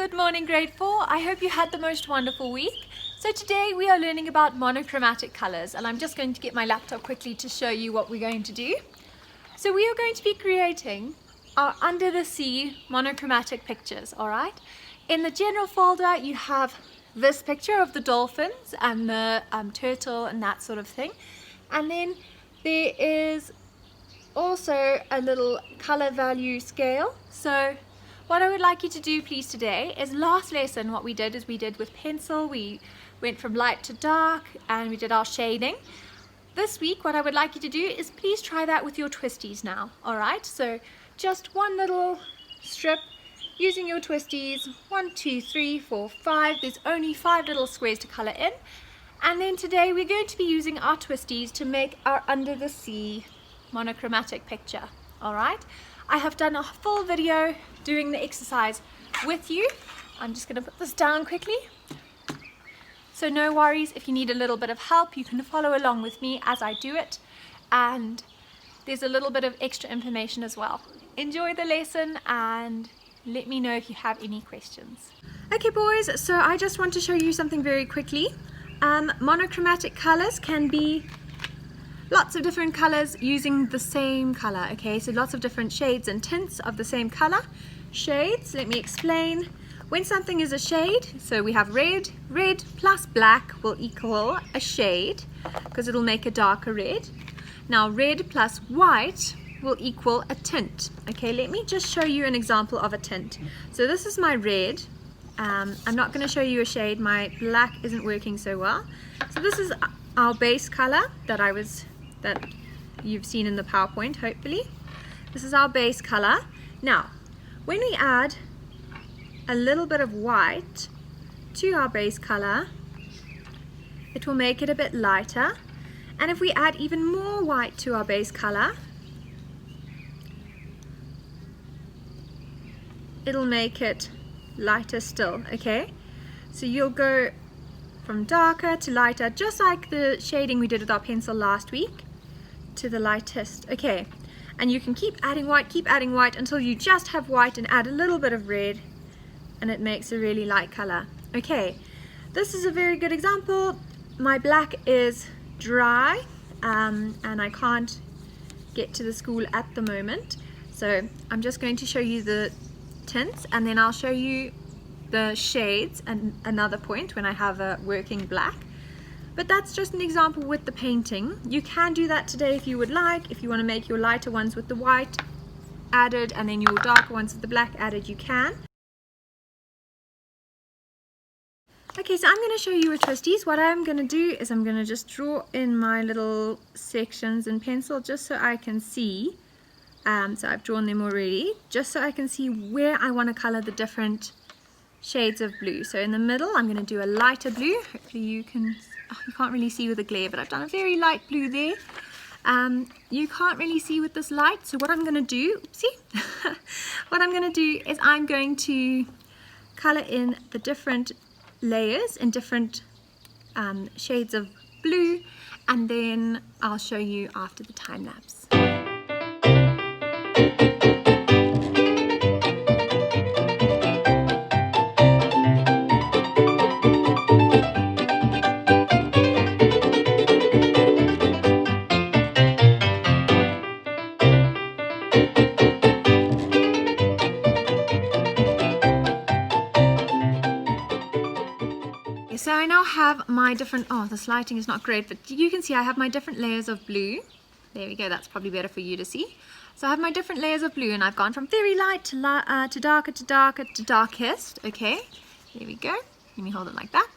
Good morning, grade 4. I hope you had the most wonderful week. So today we are learning about monochromatic colors, and I'm just going to get my laptop quickly to show you what we're going to do. So we are going to be creating our under the sea monochromatic pictures, alright? In the general folder you have this picture of the dolphins and the turtle and that sort of thing. And then there is also a little color value scale. So what I would like you to do please today is, last lesson what we did is we did with pencil, we went from light to dark and we did our shading. This week what I would like you to do is please try that with your twisties now, alright? So just one little strip using your twisties, 1, 2, 3, 4, 5, there's only 5 little squares to color in. And then today we're going to be using our twisties to make our under the sea monochromatic picture, alright? I have done a full video doing the exercise with you. I'm just going to put this down quickly. So no worries, if you need a little bit of help, you can follow along with me as I do it. And there's a little bit of extra information as well. Enjoy the lesson and let me know if you have any questions. Okay boys, so I just want to show you something very quickly. Monochromatic colors can be lots of different colors using the same color, okay? So lots of different shades and tints of the same color. Shades, let me explain. When something is a shade, so we have red, red plus black will equal a shade because it'll make a darker red. Now red plus white will equal a tint. Okay, let me just show you an example of a tint. So this is my red. I'm not going to show you a shade, my black isn't working so well. So this is our base color that you've seen in the PowerPoint, hopefully. This is our base color. Now, when we add a little bit of white to our base color, it will make it a bit lighter. And if we add even more white to our base color, it'll make it lighter still, okay? So you'll go from darker to lighter, just like the shading we did with our pencil last week, to the lightest, okay? And you can keep adding white until you just have white and add a little bit of red and it makes a really light color. Okay, this is a very good example. My black is dry and I can't get to the school at the moment, so I'm just going to show you the tints and then I'll show you the shades and another point when I have a working black. But that's just an example with the painting. You can do that today if you would like. If you want to make your lighter ones with the white added and then your darker ones with the black added, you can. Okay, so I'm going to show you with twisties. What I'm going to do is I'm going to just draw in my little sections in pencil just so I can see. So I've drawn them already, just so I can see where I want to color the different shades of blue. So in the middle I'm going to do a lighter blue. Hopefully you can't really see with the glare, but I've done a very light blue there. You can't really see with this light, so what I'm going to do, what I'm going to do is I'm going to color in the different layers in different shades of blue, and then I'll show you after the time lapse. So I now have my different, this lighting is not great, but you can see I have my different layers of blue. There we go, that's probably better for you to see. So I have my different layers of blue and I've gone from very light to darker to darker to darkest. Okay, there we go. Let me hold it like that.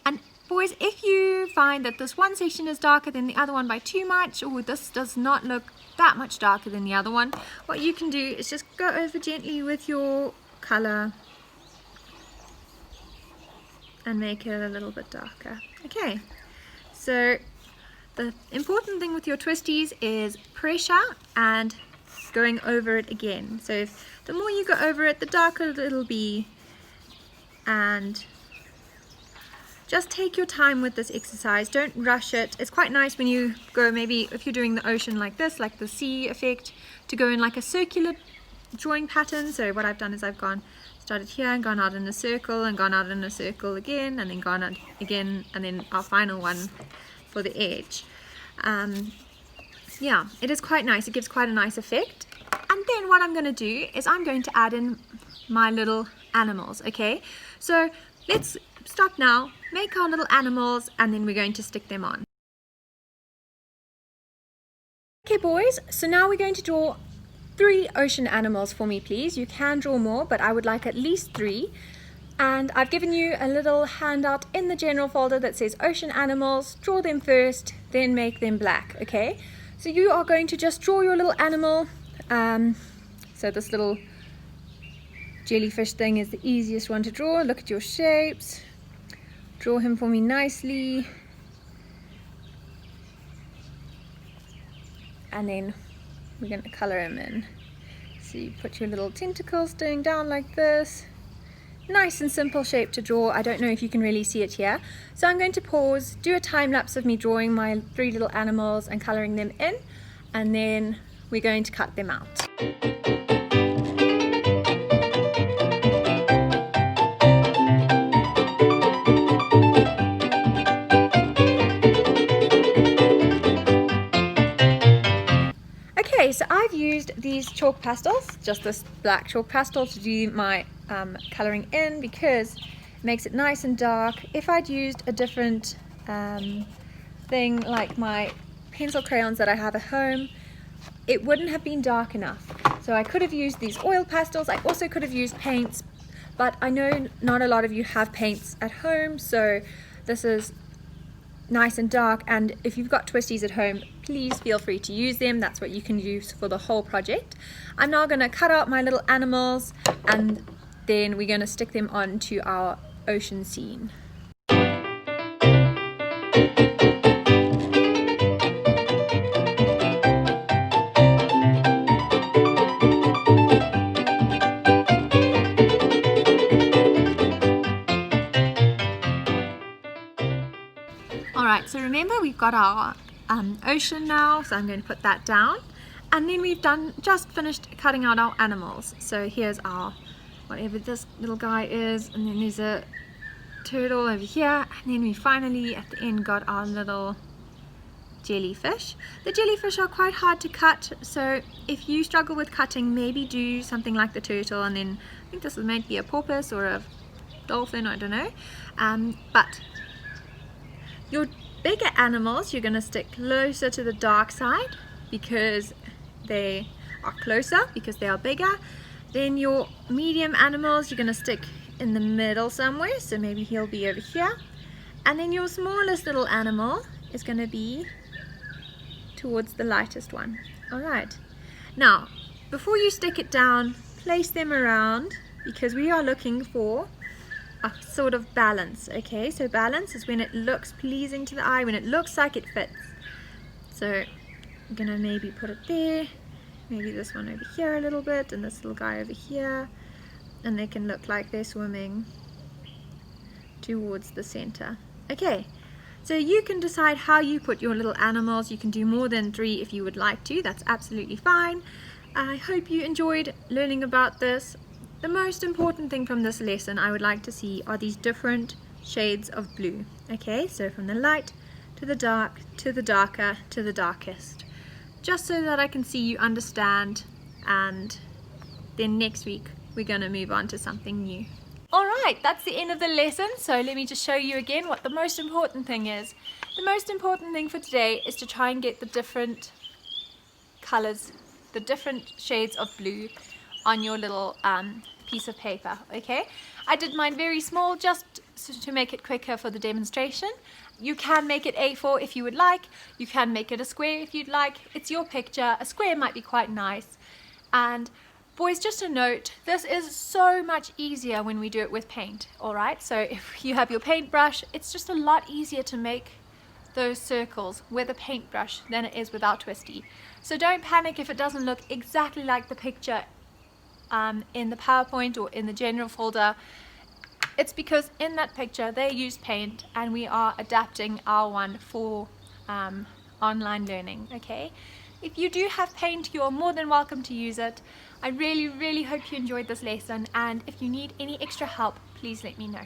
And boys, if you find that this one section is darker than the other one by too much, or this does not look that much darker than the other one, what you can do is just go over gently with your color and make it a little bit darker. Okay, so the important thing with your twisties is pressure and going over it again. So the more you go over it, the darker it'll be. And just take your time with this exercise, don't rush it. It's quite nice when you go, maybe if you're doing the ocean like this, like the sea effect, to go in like a circular drawing pattern. So what I've done is I've gone started here and gone out in a circle and gone out in a circle again and then gone out again, and then our final one for the edge. Yeah, it is quite nice. It gives quite a nice effect. And then what I'm going to do is I'm going to add in my little animals, okay? So let's stop now, make our little animals, and then we're going to stick them on. Okay boys, so now we're going to draw 3 ocean animals for me, please. You can draw more, but I would like at least 3. And I've given you a little handout in the general folder that says ocean animals. Draw them first, then make them black, okay? So you are going to just draw your little animal. So this little jellyfish thing is the easiest one to draw. Look at your shapes. Draw him for me nicely. And then we're going to color him in. So you put your little tentacles going down like this. Nice and simple shape to draw. I don't know if you can really see it here. So I'm going to pause, do a time lapse of me drawing my 3 little animals and coloring them in, and then we're going to cut them out. Okay, so I've used these chalk pastels, just this black chalk pastel, to do my colouring in because it makes it nice and dark. If I'd used a different thing like my pencil crayons that I have at home, it wouldn't have been dark enough. So I could have used these oil pastels. I also could have used paints, but I know not a lot of you have paints at home, so this is nice and dark. And if you've got twisties at home, please feel free to use them. That's what you can use for the whole project. I'm now going to cut out my little animals, and then we're going to stick them onto our ocean scene. Alright, so remember we've got our ocean now, so I'm going to put that down. And then we've just finished cutting out our animals. So here's our, whatever this little guy is, and then there's a turtle over here, and then we finally at the end got our little jellyfish. The jellyfish are quite hard to cut, so if you struggle with cutting, maybe do something like the turtle, and then I think this is meant to be a porpoise or a dolphin, I don't know. But your bigger animals you're going to stick closer to the dark side because they are closer, because they are bigger. Then your medium animals you're going to stick in the middle somewhere, so maybe he'll be over here. And then your smallest little animal is going to be towards the lightest one. Alright, now before you stick it down, place them around, because we are looking for a sort of balance. Okay, so balance is when it looks pleasing to the eye, when it looks like it fits. So I'm gonna maybe put it there, maybe this one over here a little bit, and this little guy over here, and they can look like they're swimming towards the center. Okay, so you can decide how you put your little animals. You can do more than 3 if you would like to. That's absolutely fine. I hope you enjoyed learning about this. The most important thing from this lesson I would like to see are these different shades of blue. Okay, so from the light to the dark to the darker to the darkest, just so that I can see you understand, and then next week we're going to move on to something new. Alright, that's the end of the lesson, so let me just show you again what the most important thing is. The most important thing for today is to try and get the different colors, the different shades of blue on your little piece of paper. Okay, I did mine very small just to make it quicker for the demonstration. You can make it A4 if you would like. You can make it a square if you'd like. It's your picture. A square might be quite nice. And boys, just a note, this is so much easier when we do it with paint. Alright, so if you have your paintbrush, it's just a lot easier to make those circles with a paintbrush than it is with our twisty. So don't panic if it doesn't look exactly like the picture in the PowerPoint or in the general folder. It's because in that picture they used paint and we are adapting our one for online learning. Okay, If you do have paint, you're more than welcome to use it. I really hope you enjoyed this lesson, and if you need any extra help, please let me know.